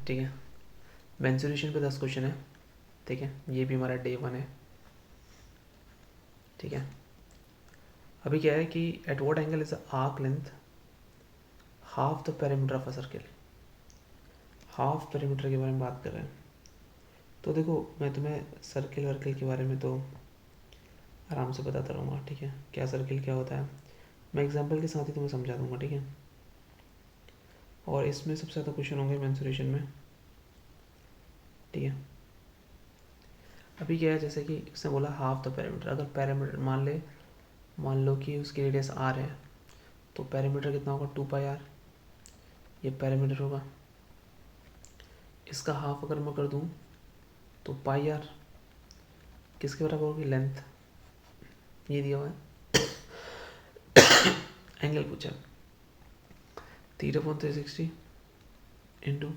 ठीक है। मेंसुरेशन पे 10 क्वेश्चन है, ठीक है, ये भी हमारा डे 1 है, ठीक है। अभी क्या है कि at what angle is arc length half the perimeter of a circle, half perimeter के बारे में बात कर रहे हैं। तो देखो मैं तुम्हें सर्किल वर्किल के बारे में तो आराम से बताता रहूँगा, ठीक है, क्या सर्किल क्या होता है, मैं एग्जांपल के साथ ही तुम्हें समझा दूंगा, ठीक है। और इसमें सबसे ज़्यादा क्वेश्चन होंगे मेंसुरेशन में, ठीक है। अभी क्या है, जैसे कि इसने बोला हाफ द पेरीमीटर, अगर पेरीमीटर मान लो कि उसकी रेडियस आर है, तो पेरीमीटर कितना होगा 2πr, ये पेरीमीटर होगा। इसका हाफ अगर मैं कर दूँ तो πr किसके बराबर होगी, लेंथ, ये दिया हुआ है। एंगल पूछा, θ/360 इंटू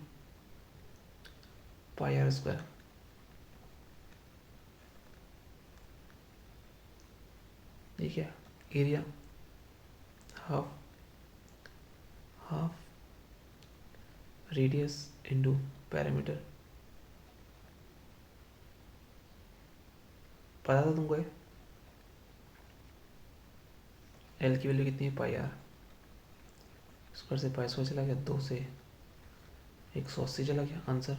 πr², ठीक है। Area half half radius into parameter, पता था तुमको ये, एल की वैल्यू कितनी है πr, स्क्वायर से पाई स्क्वायर चला गया, 2 से 180 चला गया, आंसर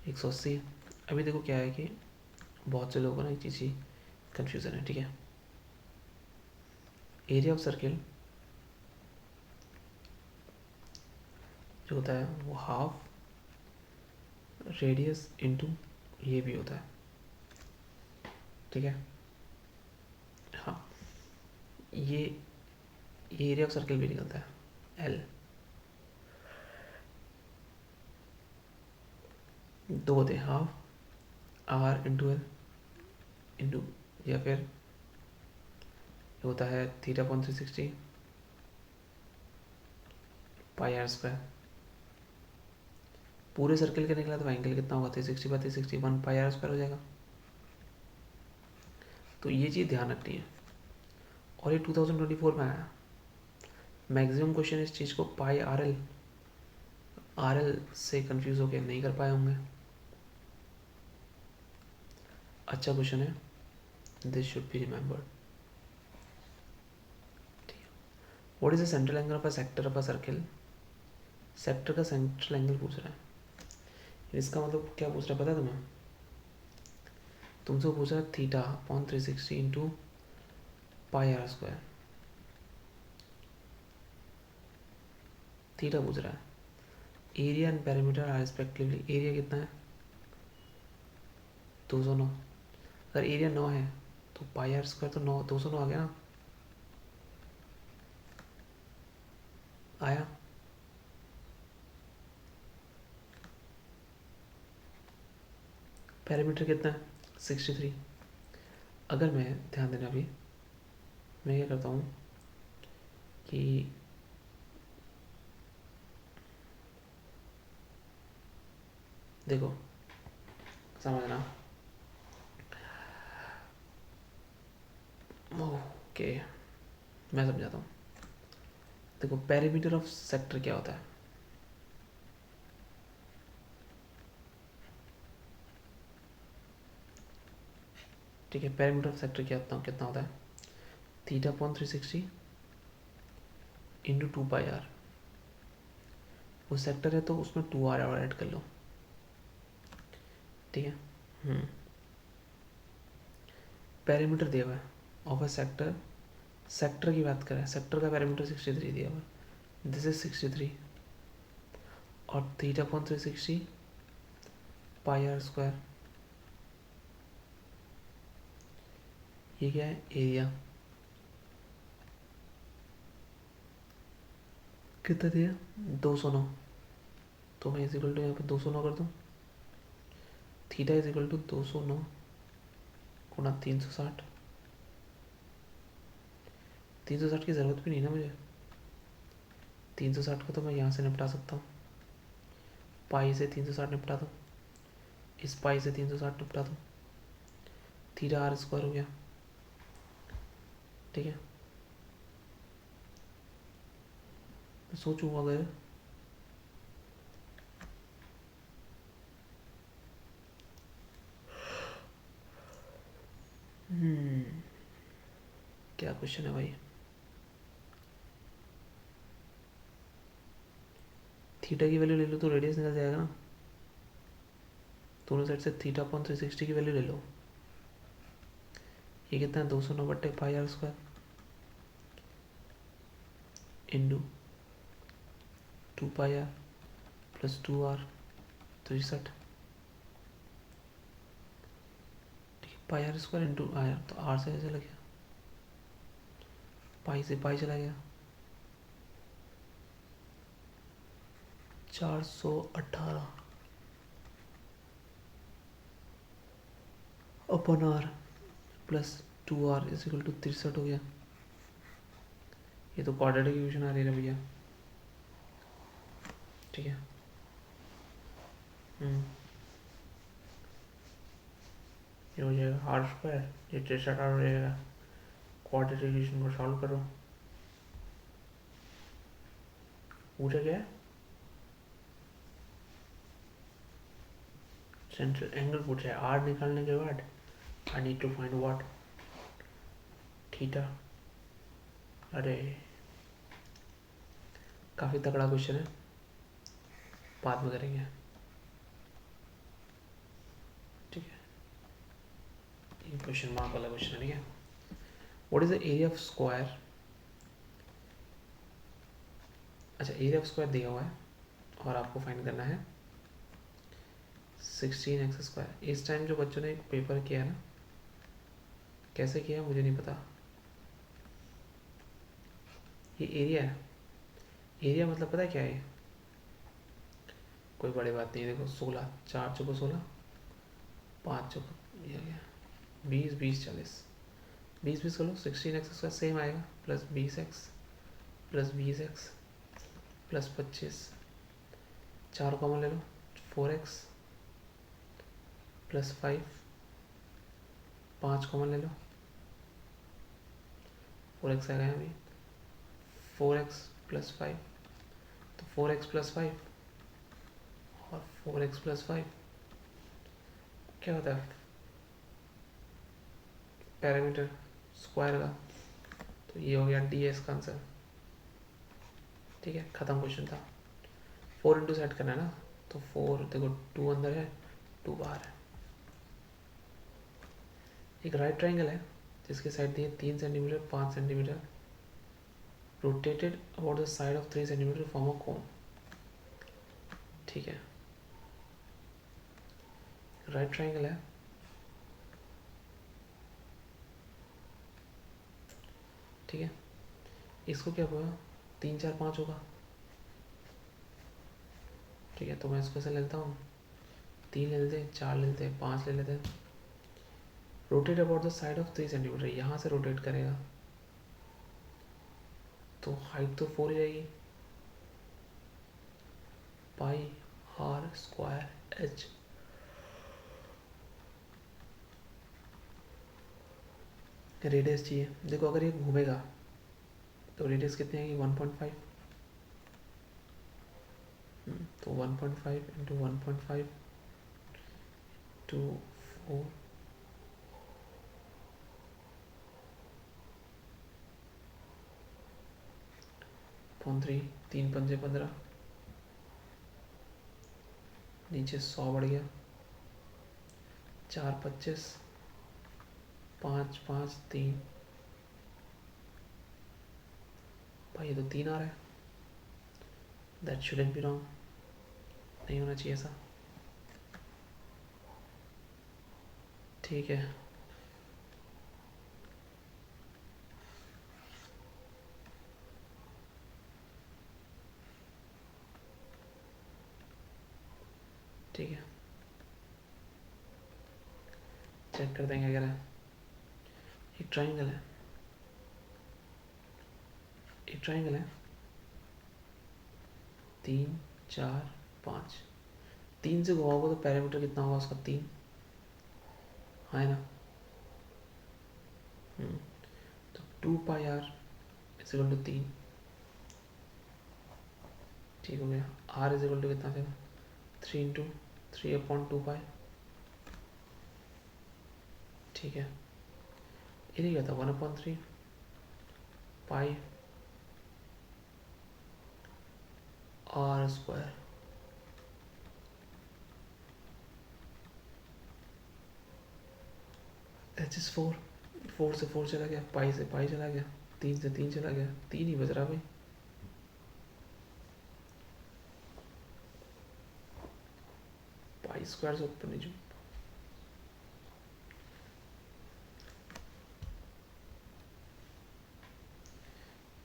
180। अभी देखो क्या है कि बहुत से लोगों को ना एक चीज़ की कन्फ्यूज़न है, ठीक है। एरिया ऑफ सर्किल जो होता है वो हाफ रेडियस इंटू ये भी होता है, ठीक है। हाँ, ये एरिया ऑफ सर्किल भी निकलता है एल, दो होते हैं, half r into L into, या फिर होता है θ/360 πr²। पूरे सर्किल का निकला तो एंगल कितना होगा, 360/360 1πr² हो जाएगा। तो ये चीज़ ध्यान रखनी है, और ये 2024 में आया। मैक्सिमम क्वेश्चन इस चीज़ को आर एल से कंफ्यूज होकर नहीं कर पाए होंगे। अच्छा क्वेश्चन है, दिस शुड बी रिमेंबर्ड, ठीक है। What is the central angle of a sector of a circle, sector का सेंट्रल एंगल पूछ रहा है। इसका मतलब क्या पूछ रहा है पता है तुम्हें, तुमसे पूछ रहा है θ/360 इंटू πr², थीटा पूछ रहा है। Area and perimeter are respectively, area कितना है 209, अगर एरिया 9 है तो πr² तो 9 209 आ गया ना, आया। पेरीमीटर कितना है 63। अगर मैं ध्यान देना, अभी मैं क्या करता हूँ कि देखो समझना, ओके मैं समझाता हूँ। देखो पेरीमीटर ऑफ सेक्टर क्या होता है, ठीक है। पेरीमीटर ऑफ सेक्टर कितना होता है, θ/360 इंटू 2πr, वो सेक्टर है तो उसमें 2r और ऐड कर लो, ठीक है। पेरीमीटर दिया हुआ है ऑफ अ सेक्टर, सेक्टर की बात करें, सेक्टर का पेरीमीटर 63 दिया हुआ है, दिस इज 63, और θ/360 πr², ये क्या है एरिया, कितना दिया 209, तो मैं इजिकल टू यहाँ पे 209 कर दूँ, थीटा इजिकल टू 209 गुणा 360, 360 की ज़रूरत भी नहीं ना मुझे, 360 को तो मैं यहाँ से निपटा सकता हूँ, पाई से 360 निपटा दो, इस पाई से 360 निपटा दो, θr² हो गया, ठीक है। मैं सोचूँ अगर क्या क्वेश्चन है भाई? थीटा की वैल्यू ले लो तो रेडियस निकल जाएगा ना। दोनों साइड से थीटा अपॉन 360 की वैल्यू ले लो। ये कितना है? 209/πr² into 2πr plus 2r 63। ठीक है, πr² इंटू आर, तो आर से चला गया, पाई से पाई चला गया, 418 upon r plus 2r is equal to 63 हो गया। ये तो क्वाड्रेटिक इक्वेशन आ रही है भैया। ठीक है। ये हो जाएगा r², ये 63 हो जाएगा। क्वाड्रेटिक इक्वेशन को सॉल्व करो। पूछा क्या है? सेंट्रल एंगल पूछा है। आर निकालने के बाद I need to find what? Theta. अरे काफ़ी तगड़ा क्वेश्चन है, बाद में करेंगे। ठीक है, ये क्वेश्चन मार्क वाला क्वेश्चन है। ठीक है, what is the area of square? अच्छा, एरिया ऑफ स्क्वायर दिया हुआ है और आपको फाइंड करना है 16x²। इस टाइम जो बच्चों ने एक पेपर किया ना, कैसे किया मुझे नहीं पता। ये एरिया है। एरिया मतलब पता है क्या है? कोई बड़ी बात नहीं है। देखो 16, 4 चौको 16, 5 चौको दिया गया 20, 20 40, 20 20 कर लो। 16x² सेम आएगा, plus 20x plus 20x plus 25, 4 common ले लो, 4x प्लस 5, 5 कॉमन ले लो, 4x आएगा यहाँ भी, 4x प्लस 5, तो 4x प्लस 5 और 4x प्लस 5 क्या होता है? पैरामीटर स्क्वायर का। तो ये हो गया ds का आंसर। ठीक है, ख़त्म क्वेश्चन था। 4 इंटू सेट करना है ना, तो 4 देखो 2 अंदर है, 2 बाहर है। एक राइट ट्राइंगल है जिसकी साइड दी है 3 centimetre 5 centimetre, rotated about the side of 3 centimetre form a cone. ठीक है, राइट ट्राइंगल है। ठीक है, इसको क्या होगा? 3 4 5 होगा। ठीक है, तो मैं इसको ऐसे ले लेता हूँ, 3 ले लेते हैं, 4 ले लेते हैं, 5 ले लेते हैं। Rotate about the side of 3 centimetre, यहाँ से रोटेट करेगा तो हाइट तो 4 जाएगी, पाई आर स्क्वायर एच। रेडियस चाहिए। देखो अगर ये घूमेगा तो रेडियस कितनी आएगी? 1.5। तो 1.5 इंटू 1.5 टू 4 3, 3 पंजे 15, नीचे 100 बढ़ गया, 4 25, 5 5 3। भाई ये तो 3 आ रहा है। दैट शुडंट बी रॉन्ग, नहीं होना चाहिए ऐसा। ठीक है, ठीक है, चेक कर देंगे अगर है। एक ट्राइंगल है, एक ट्राइंगल है 3 4 5। 3 से घुमाओगे तो पैरामीटर कितना होगा उसका? 3 है ना। तो 2πr इज इक्वल टू 3। ठीक हो गया। r इज इक्वल टू कितना था? 3 इंटू 3/2π। ठीक है, ये क्या था? 1/3 पाई आर स्क्वायर। एच इज 4, 4 से 4 चला गया, पाई से पाई चला गया, 3 से 3 चला गया, 3 ही बच रहा भाई। पाई स्क्वायर से ऊपर नहीं,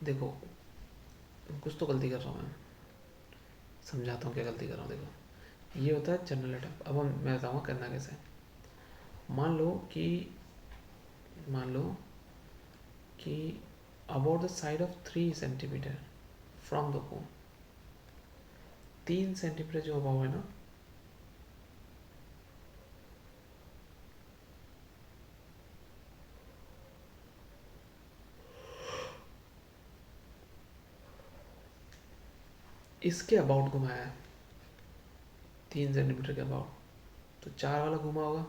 देखो कुछ तो गलती कर रहा हूँ मैं, समझाता हूँ क्या गलती कर रहा हूँ। देखो ये होता है जनरल अटैक। अब हम मैं बताऊँगा करना कैसे। मान लो कि about the side of 3 centimetre from the cone, 3 centimetre जो अबाउ है ना, इसके अबाउट घुमाया है, 3 सेंटीमीटर के अबाउट, तो 4 वाला घुमा होगा,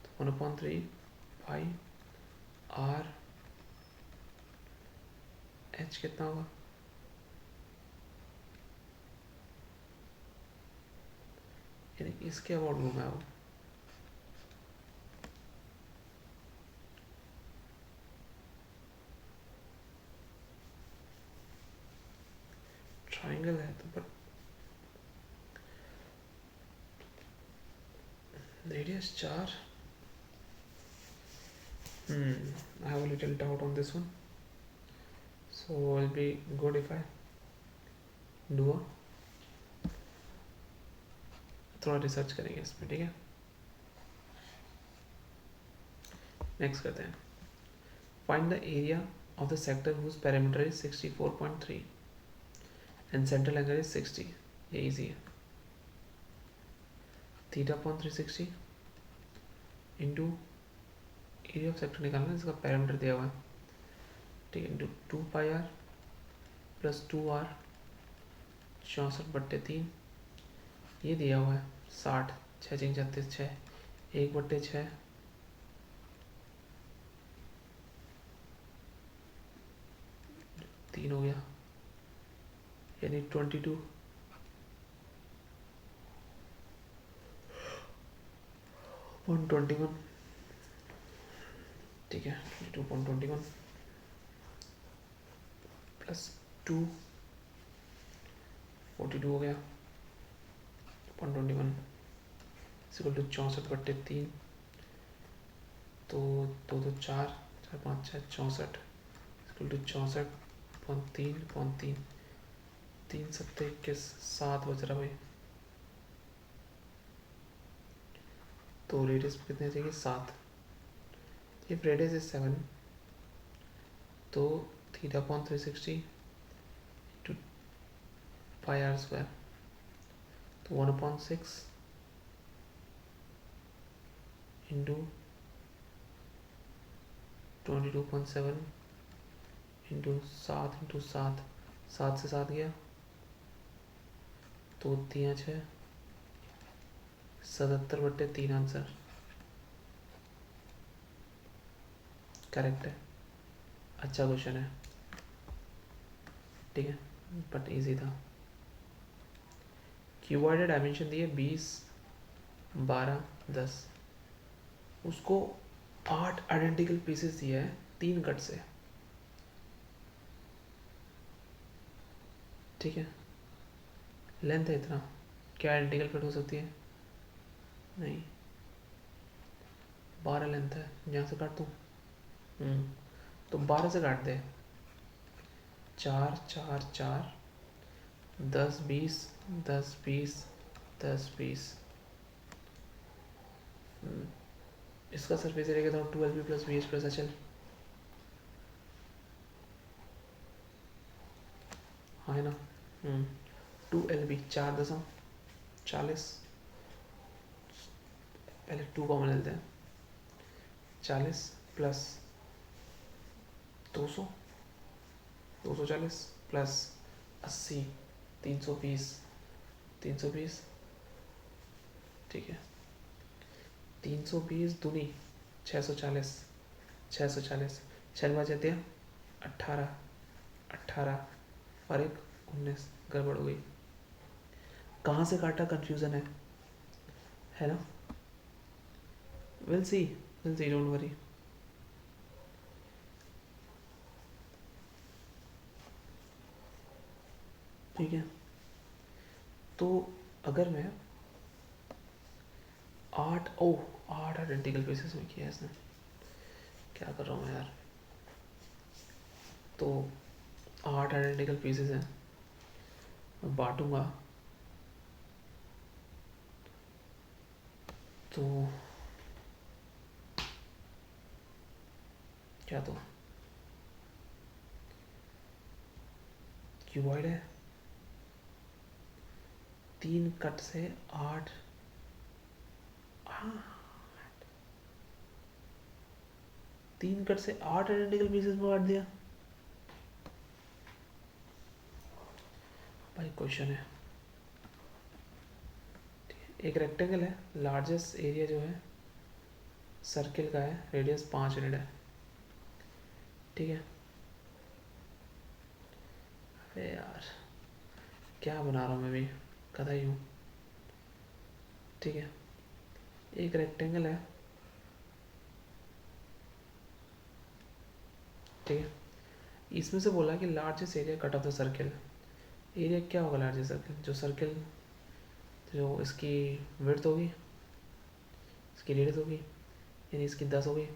तो 1/3 पाई आर एच कितना होगा, यानी इसके अबाउट घुमाया होगा। ट्राइंगल है तो, but radius 4, I have a little doubt on this one, so it'll be good if I do a थोड़ा रिसर्च करेंगे इस पर, ठीक है। नेक्स्ट करते हैं, find the area of the sector whose parameter is 64.3 and central angle is 60। ये easy है, theta upon 360 into area of sector निकालना, इसका पैरामीटर दिया हुआ है, ठीक है, इंटू 2πr प्लस 2r, 64/3, ये दिया हुआ है 60, 6 36 6, 1/6, 3 हो गया, यानी 22.21, ठीक है, 22.21 प्लस 2, 42 हो गया, 0.21 इक्वल टू 64/3, तो 2 2 4 4 5 6 64 इक्वल टू 64.3, 3 7 21, 7 बज रहा भाई, तो रेडियस कितने चाहिए, 7। इफ रेडियस इज 7, तो theta upon 360 two pi r square, तो 1/6 इंटू 22.7 इंटू 7 इंटू 7, 7 से 7 गया, तो 3 6, 77/3 आंसर करेक्ट है। अच्छा क्वेश्चन है, ठीक है, बट इजी था। क्यूबॉइड डायमेंशन दिए 20 12 10, उसको 8 आइडेंटिकल पीसेस दिया है 3 कट से, ठीक है, लेंथ है इतना, क्या आइडेंटिकल कट हो सकती है, नहीं, 12 लेंथ है, यहाँ से काट दूँ, तो 12 से काट दे, 4 4 4, 10 20 10 20 10 20, इसका सरफेस एरिया कहता हूँ 12b plus B H plus H L, हाँ है ना, 2lb 4.40, पहले 2 कॉमन लेते हैं, 40 प्लस 200 240 प्लस 80 320 320, ठीक है, 320 दूनी 640 640, 6 बजे दिया 18, 18 और एक 19, गड़बड़ हो गई। कहाँ से काटा कंफ्यूजन है ना। Will see don't worry. ठीक है, तो अगर मैं 8 आइडेंटिकल पीसेस में किया है इसने, क्या कर रहा हूँ यार। तो 8 आइडेंटिकल पीसेस हैं, मैं बांटूंगा तो क्या, तो क्यूबॉइड है, 3 कट से 8, हाँ 3 कट से 8 आइडेंटिकल पीसेस में बांट दिया भाई। क्वेश्चन है, एक रेक्टेंगल है, लार्जेस्ट एरिया जो है सर्किल का है, रेडियस 5 यूनिट है। ठीक है, अरे यार क्या बना रहा हूँ मैं भी, कदा ही हूँ। ठीक है, एक रेक्टेंगल है, ठीक है, इसमें से बोला कि largest area cut off the circle. Area क्या होगा लार्जेस्ट सर्किल, जो सर्किल जो इसकी विड्थ होगी, इसकी रेडियस होगी, यानी इसकी 10 होगी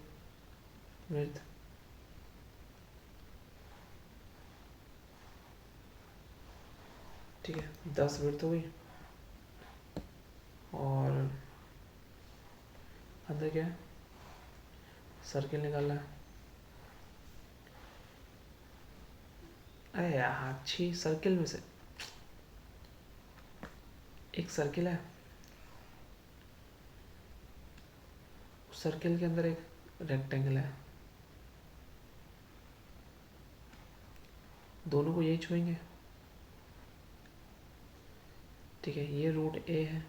विड्थ, ठीक है 10 विड्थ होगी, और अंदर क्या है, सर्किल निकालना है। अरे यार अच्छी, सर्किल में से एक सर्किल है, उस सर्किल के अंदर एक रेक्टेंगल है, दोनों को यही छुएंगे। ठीक है, ये रूट ए है,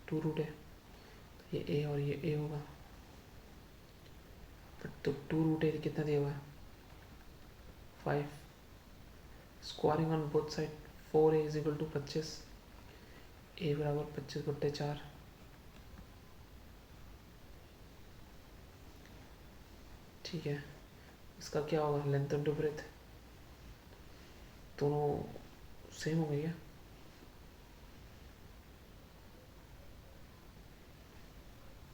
2 रूट है, तो ये ए और ये ए होगा। तो 2 रूट ए कितना दिया हुआ है, 5, squaring on both side, 4a is equal to 25, a बराबर 25/4। ठीक है, इसका क्या होगा, लेंथ इंटू ब्रेथ, दोनों सेम हो गई है।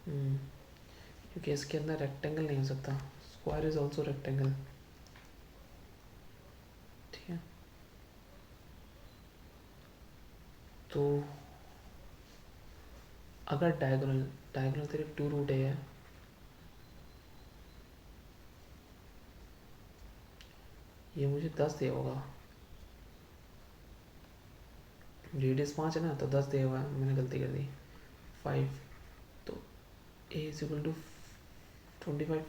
क्योंकि इसके अंदर रेक्टेंगल नहीं हो सकता, स्क्वायर इज ऑल्सो रेक्टेंगल। ठीक है, तो अगर डायगोनल सिर्फ 2 रूट ए है, ये मुझे 10 दिया होगा, रेडियस 5 है ना, तो 10 दिया हुआ है, मैंने गलती कर दी 5, तो ए इज इक्वल टू 25।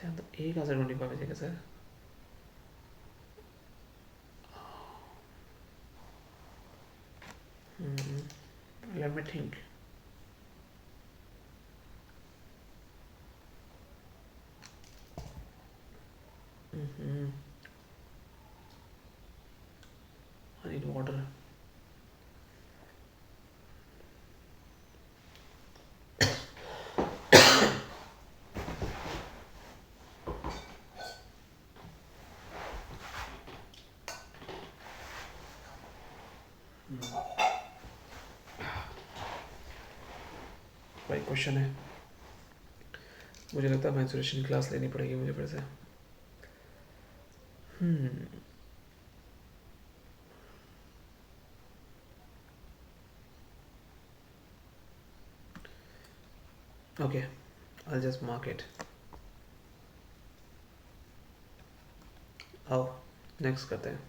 ध्यान, तो ए कहाँ से 25 बचेगा sir. Let me think, I need water. भाई क्वेश्चन है, मुझे लगता है मेंसुरेशन क्लास लेनी पड़ेगी मुझे फिर से। Okay, I'll just mark it. आओ नेक्स्ट करते हैं।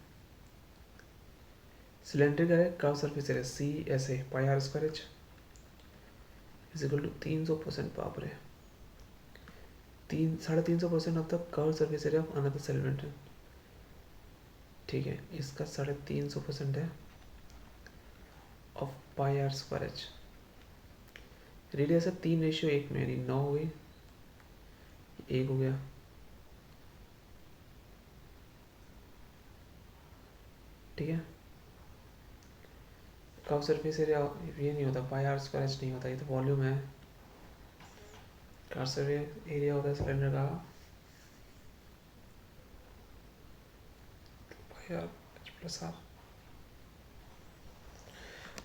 सिलेंड्रिकल है, curve surface area C S A pi r square h is equal to 300%, बाप रे, 350% of the curve surface area of another segment है। ठीक है, इसका 350% है of pi r square h, radius है 3:1 में, यानी 9 हो गई, 1 हो गया। ठीक है, कर्व सरफेस एरिया ये नहीं होता, पाई आर स्क्वायर एच नहीं होता, ये तो वॉल्यूम है। कर्व सरफेस एरिया होता है सिलेंडर का pi r h plus r,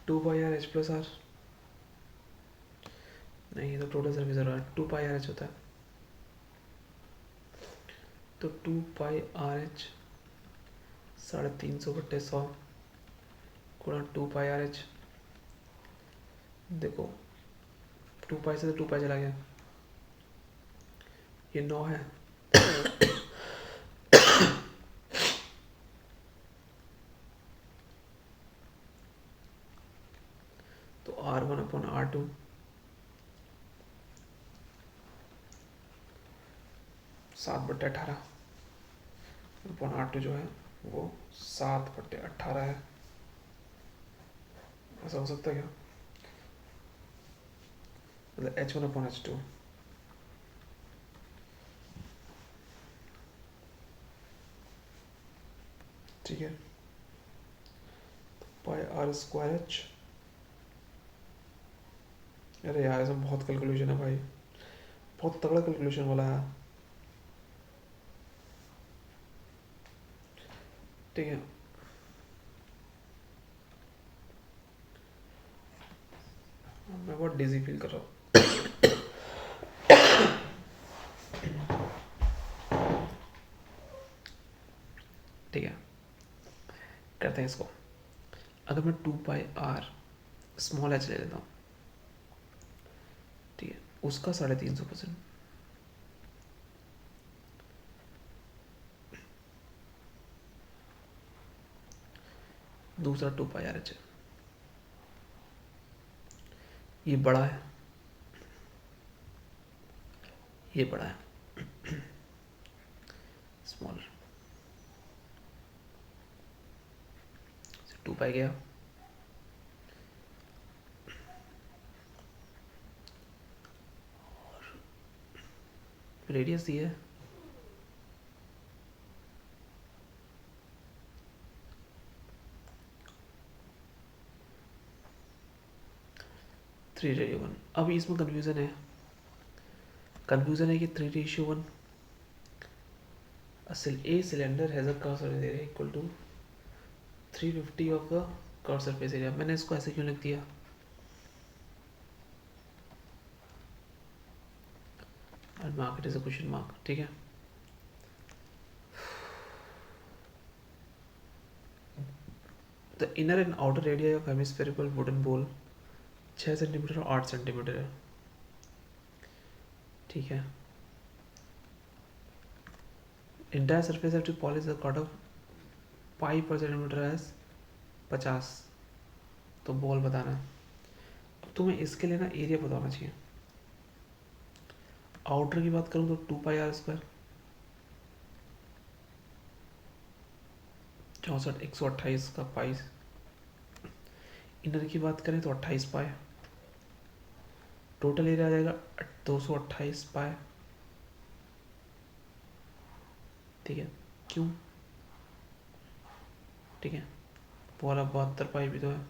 2 pi r h plus r, नहीं ये तो total surface area 2 pi r h होता है। तो 2 पाई आर एच 350/100 गुणा 2 पाई आर एच, देखो 2 पाई से तो 2 पाई चला गया, ये 9 है। तो R1/R2 7/18 अपॉन R2 जो है वो 7/18 है। ऐसा हो सकता है क्या? मतलब H1/H2, ठीक है, पाई आर स्क्वायर एच। अरे यार इसमें बहुत कैलकुलेशन है भाई, बहुत तगड़ा कैलकुलेशन वाला है। ठीक है, मैं बहुत डिजी फील कर रहा हूँ। ठीक है, करते हैं इसको। अगर मैं 2 पाई आर स्मॉल एच ले लेता हूँ, ठीक है, उसका 350%, दूसरा 2 पाई आर एच है, ये बड़ा है, ये बड़ा है, स्मॉलर, 2 पाई गया, रेडियस दी है 3:1। अब इसमें कंफ्यूजन है कि 3:1 a cylinder has a curved surface area equal to 350 of the curved surface area। मैंने इसको ऐसे क्यों लिख दिया? और mark it is a question mark, ठीक है। The inner and outer radius of hemispherical wooden ball 6 centimetre और 8 सेंटीमीटर है, ठीक है। Entire surface have to polish the cut off pi per centimetre as 50। तो बॉल बताना है। अब तुम्हें इसके लिए ना एरिया पता होना चाहिए। आउटर की बात करूँ तो 2 पाई आर स्क्वायर, 64 128 का पाई। इनर की बात करें तो 28 पाई, टोटल एरिया आ जाएगा 228 पाई, ठीक है। क्यों? ठीक है, वो वाला 72 पाई भी तो है,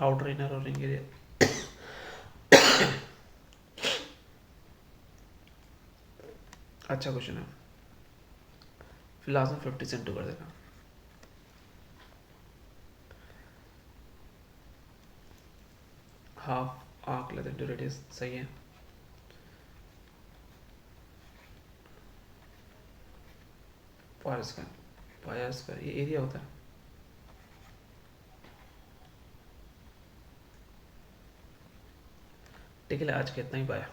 आउटर इनर और रिंग एरिया। अच्छा क्वेश्चन है, फिलहाल में 50 सेंट कर देना। Half arc length into radius, सही है। पाई आर स्क्वायर ये एरिया होता है। ठीक है, आज के इतना ही, बाय।